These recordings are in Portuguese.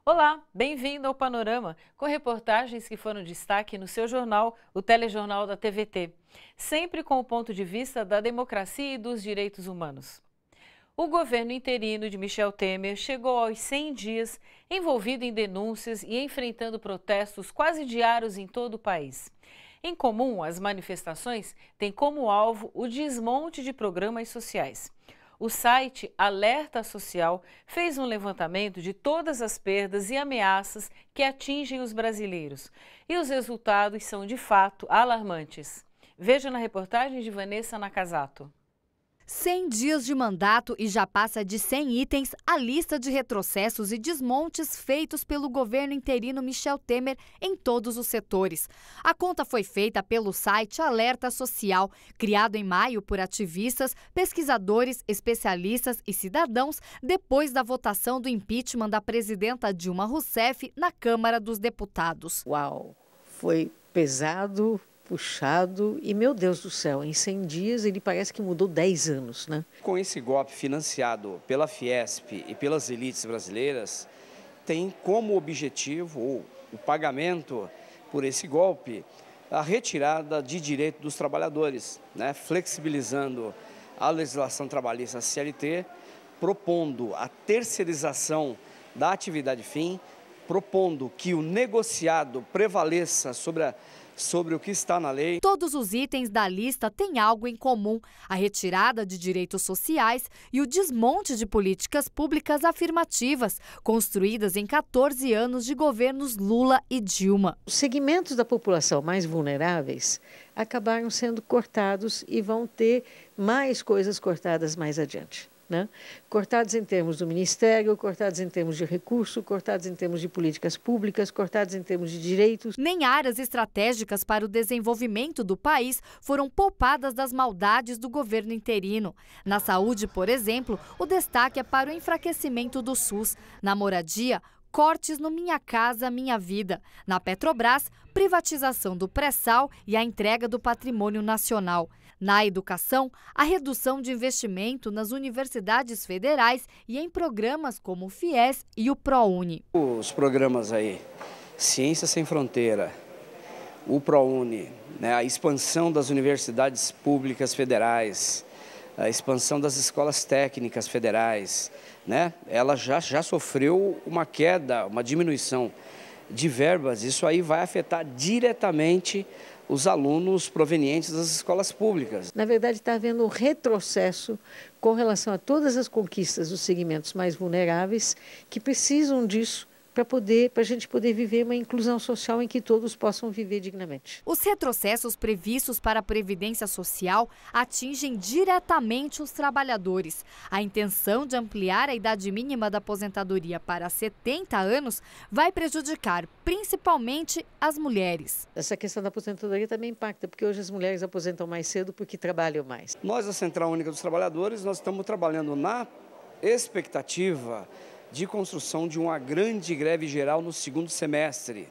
Olá, bem-vindo ao Panorama, com reportagens que foram destaque no seu jornal, o Telejornal da TVT, sempre com o ponto de vista da democracia e dos direitos humanos. O governo interino de Michel Temer chegou aos 100 dias envolvido em denúncias e enfrentando protestos quase diários em todo o país. Em comum, as manifestações têm como alvo o desmonte de programas sociais. O site Alerta Social fez um levantamento de todas as perdas e ameaças que atingem os brasileiros. E os resultados são, de fato, alarmantes. Veja na reportagem de Vanessa Nakazato. 100 dias de mandato e já passa de 100 itens a lista de retrocessos e desmontes feitos pelo governo interino Michel Temer em todos os setores. A conta foi feita pelo site Alerta Social, criado em maio por ativistas, pesquisadores, especialistas e cidadãos depois da votação do impeachment da presidenta Dilma Rousseff na Câmara dos Deputados. Uau, foi pesado, puxado e, meu Deus do céu, em 100 dias ele parece que mudou 10 anos, né? Com esse golpe financiado pela Fiesp e pelas elites brasileiras, tem como objetivo o pagamento por esse golpe, a retirada de direito dos trabalhadores, né? Flexibilizando a legislação trabalhista CLT, propondo a terceirização da atividade fim, propondo que o negociado prevaleça sobre o que está na lei. Todos os itens da lista têm algo em comum: a retirada de direitos sociais e o desmonte de políticas públicas afirmativas, construídas em 14 anos de governos Lula e Dilma. Os segmentos da população mais vulneráveis acabaram sendo cortados e vão ter mais coisas cortadas mais adiante, né? Cortados em termos do Ministério, cortados em termos de recurso, cortados em termos de políticas públicas, cortados em termos de direitos. Nem áreas estratégicas para o desenvolvimento do país foram poupadas das maldades do governo interino. Na saúde, por exemplo, o destaque é para o enfraquecimento do SUS. Na moradia, cortes no Minha Casa Minha Vida. Na Petrobras, privatização do pré-sal e a entrega do patrimônio nacional. Na educação, a redução de investimento nas universidades federais e em programas como o FIES e o ProUni. Os programas aí, Ciência Sem Fronteira, o ProUni, né, a expansão das universidades públicas federais, a expansão das escolas técnicas federais, né, ela já sofreu uma queda, uma diminuição de verbas. Isso aí vai afetar diretamente os alunos provenientes das escolas públicas. Na verdade, está havendo um retrocesso com relação a todas as conquistas dos segmentos mais vulneráveis que precisam disso para a gente poder viver uma inclusão social em que todos possam viver dignamente. Os retrocessos previstos para a Previdência Social atingem diretamente os trabalhadores. A intenção de ampliar a idade mínima da aposentadoria para 70 anos vai prejudicar principalmente as mulheres. Essa questão da aposentadoria também impacta, porque hoje as mulheres aposentam mais cedo porque trabalham mais. Nós, da Central Única dos Trabalhadores, nós estamos trabalhando na expectativa de construção de uma grande greve geral no segundo semestre.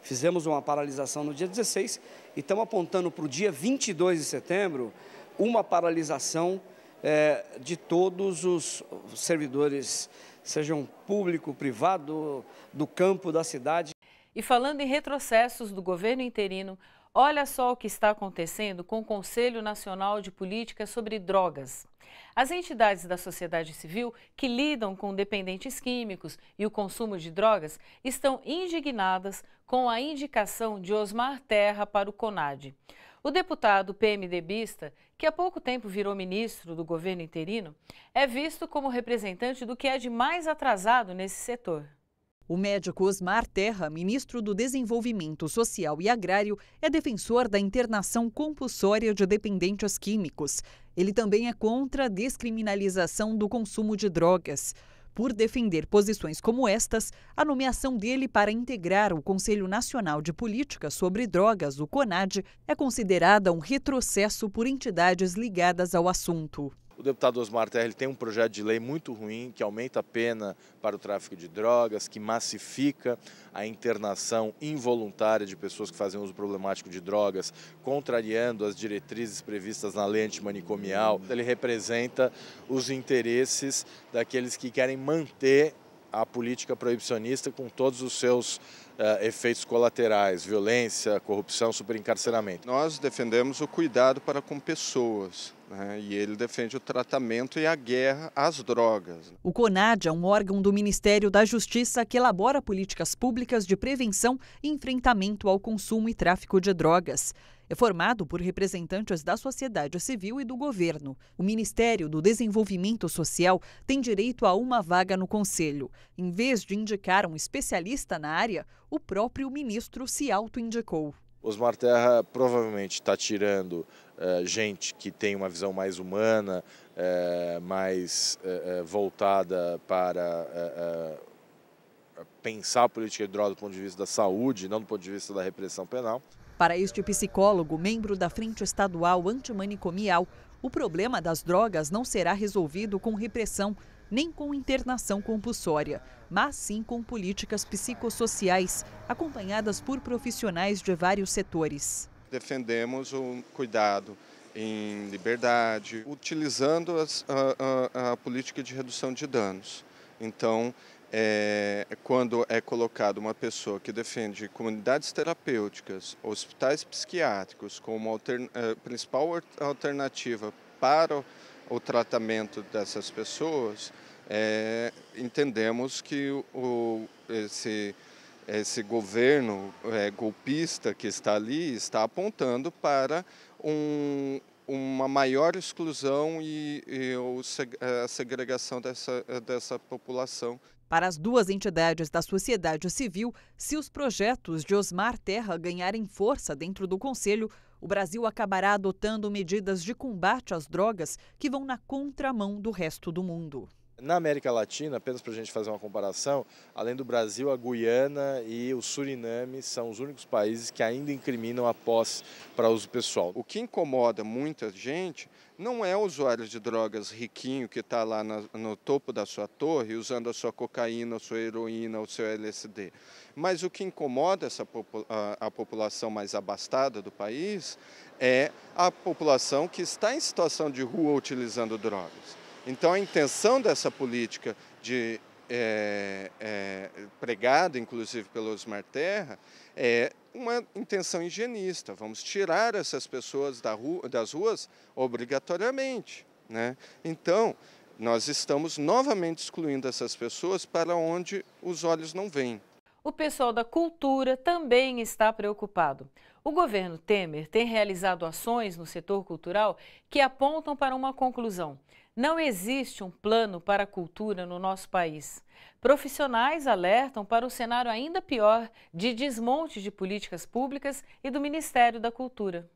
Fizemos uma paralisação no dia 16 e estamos apontando para o dia 22 de setembro uma paralisação de todos os servidores, sejam público, privado, do campo, da cidade. E falando em retrocessos do governo interino, olha só o que está acontecendo com o Conselho Nacional de Política sobre Drogas. As entidades da sociedade civil que lidam com dependentes químicos e o consumo de drogas estão indignadas com a indicação de Osmar Terra para o CONAD. O deputado PMDBista, que há pouco tempo virou ministro do governo interino, é visto como representante do que é de mais atrasado nesse setor. O médico Osmar Terra, ministro do Desenvolvimento Social e Agrário, é defensor da internação compulsória de dependentes químicos. Ele também é contra a descriminalização do consumo de drogas. Por defender posições como estas, a nomeação dele para integrar o Conselho Nacional de Política sobre Drogas, o CONAD, é considerada um retrocesso por entidades ligadas ao assunto. O deputado Osmar Terra ele tem um projeto de lei muito ruim, que aumenta a pena para o tráfico de drogas, que massifica a internação involuntária de pessoas que fazem uso problemático de drogas, contrariando as diretrizes previstas na lei antimanicomial. Ele representa os interesses daqueles que querem manter a política proibicionista com todos os seus efeitos colaterais, violência, corrupção, superencarceramento. Nós defendemos o cuidado para com pessoas, né? E ele defende o tratamento e a guerra às drogas. O CONAD é um órgão do Ministério da Justiça que elabora políticas públicas de prevenção e enfrentamento ao consumo e tráfico de drogas. É formado por representantes da sociedade civil e do governo. O Ministério do Desenvolvimento Social tem direito a uma vaga no conselho. Em vez de indicar um especialista na área, o próprio ministro se autoindicou. Osmar Terra provavelmente está tirando gente que tem uma visão mais humana, mais voltada para pensar a política de drogas do ponto de vista da saúde, não do ponto de vista da repressão penal. Para este psicólogo, membro da Frente Estadual Antimanicomial, o problema das drogas não será resolvido com repressão, nem com internação compulsória, mas sim com políticas psicossociais, acompanhadas por profissionais de vários setores. Defendemos o cuidado em liberdade, utilizando a política de redução de danos. Então, quando é colocada uma pessoa que defende comunidades terapêuticas, hospitais psiquiátricos como principal alternativa para o tratamento dessas pessoas, entendemos que esse governo golpista que está ali está apontando para uma maior exclusão e a segregação dessa população. Para as duas entidades da sociedade civil, se os projetos de Osmar Terra ganharem força dentro do Conselho, o Brasil acabará adotando medidas de combate às drogas que vão na contramão do resto do mundo. Na América Latina, apenas para a gente fazer uma comparação, além do Brasil, a Guiana e o Suriname são os únicos países que ainda incriminam a posse para uso pessoal. O que incomoda muita gente não é o usuário de drogas riquinho que está lá no topo da sua torre usando a sua cocaína, a sua heroína, o seu LSD. Mas o que incomoda a população mais abastada do país é a população que está em situação de rua utilizando drogas. Então, a intenção dessa política pregada, inclusive, pelo Osmar Terra, é uma intenção higienista. Vamos tirar essas pessoas das ruas obrigatoriamente, né? Então, nós estamos novamente excluindo essas pessoas para onde os olhos não veem. O pessoal da cultura também está preocupado. O governo Temer tem realizado ações no setor cultural que apontam para uma conclusão. Não existe um plano para a cultura no nosso país. Profissionais alertam para o cenário ainda pior de desmonte de políticas públicas e do Ministério da Cultura.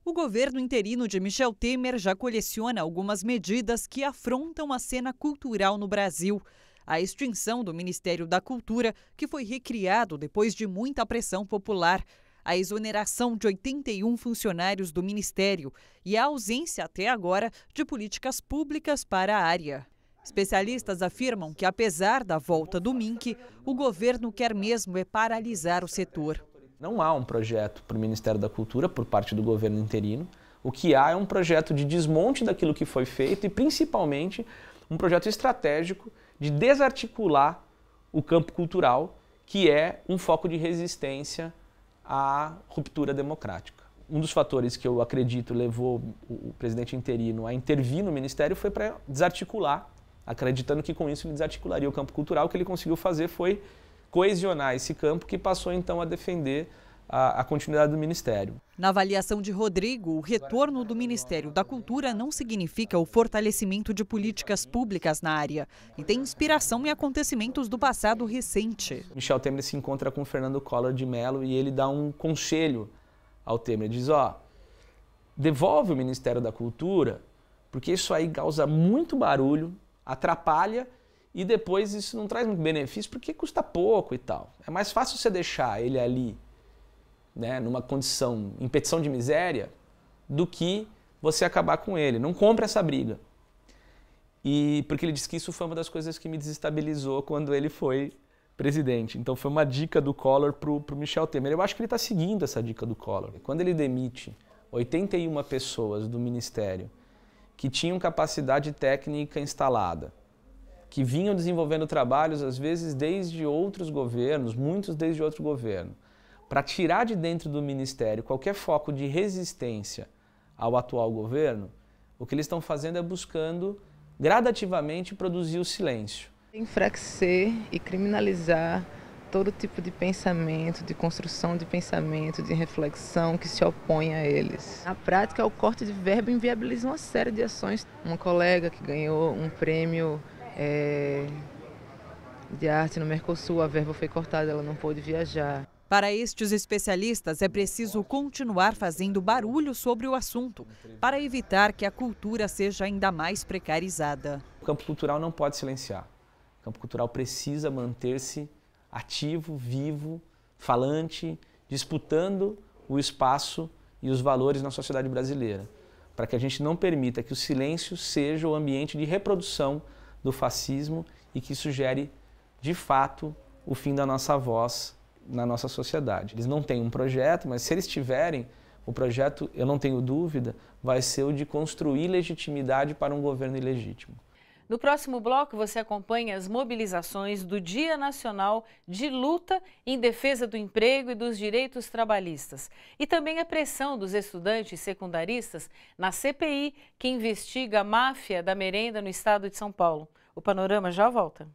O governo interino de Michel Temer já coleciona algumas medidas que afrontam a cena cultural no Brasil. A extinção do Ministério da Cultura, que foi recriado depois de muita pressão popular, a exoneração de 81 funcionários do Ministério e a ausência até agora de políticas públicas para a área. Especialistas afirmam que, apesar da volta do MINC, o governo quer mesmo paralisar o setor. Não há um projeto para o Ministério da Cultura por parte do governo interino. O que há é um projeto de desmonte daquilo que foi feito e, principalmente, um projeto estratégico de desarticular o campo cultural, que é um foco de resistência à ruptura democrática. Um dos fatores que eu acredito levou o presidente interino a intervir no Ministério foi para desarticular, acreditando que com isso ele desarticularia o campo cultural. O que ele conseguiu fazer foi coesionar esse campo, que passou então a defender a continuidade do Ministério. Na avaliação de Rodrigo, o retorno do Ministério da Cultura não significa o fortalecimento de políticas públicas na área e tem inspiração em acontecimentos do passado recente. Michel Temer se encontra com Fernando Collor de Mello e ele dá um conselho ao Temer. Diz, devolve o Ministério da Cultura, porque isso aí causa muito barulho, atrapalha e depois isso não traz muito benefício porque custa pouco e tal. É mais fácil você deixar ele ali, né, numa condição, em petição de miséria, do que você acabar com ele. Não compre essa briga. e porque ele disse que isso foi uma das coisas que me desestabilizou quando ele foi presidente. Então foi uma dica do Collor para o Michel Temer. Eu acho que ele está seguindo essa dica do Collor. Quando ele demite 81 pessoas do Ministério que tinham capacidade técnica instalada, que vinham desenvolvendo trabalhos, às vezes, desde outros governos, muitos desde outro governo, para tirar de dentro do Ministério qualquer foco de resistência ao atual governo, o que eles estão fazendo é buscando gradativamente produzir o silêncio. Enfraquecer e criminalizar todo tipo de pensamento, de construção de pensamento, de reflexão que se opõe a eles. Na prática, o corte de verba inviabiliza uma série de ações. Uma colega que ganhou um prêmio de arte no Mercosul, a verba foi cortada, ela não pôde viajar. Para estes especialistas, é preciso continuar fazendo barulho sobre o assunto, para evitar que a cultura seja ainda mais precarizada. O campo cultural não pode silenciar. O campo cultural precisa manter-se ativo, vivo, falante, disputando o espaço e os valores na sociedade brasileira, para que a gente não permita que o silêncio seja o ambiente de reprodução do fascismo e que isso gere, de fato, o fim da nossa voz na nossa sociedade. Eles não têm um projeto, mas se eles tiverem, o projeto, eu não tenho dúvida, vai ser o de construir legitimidade para um governo ilegítimo. No próximo bloco, você acompanha as mobilizações do Dia Nacional de Luta em Defesa do Emprego e dos Direitos Trabalhistas e também a pressão dos estudantes secundaristas na CPI que investiga a máfia da merenda no estado de São Paulo. O Panorama já volta.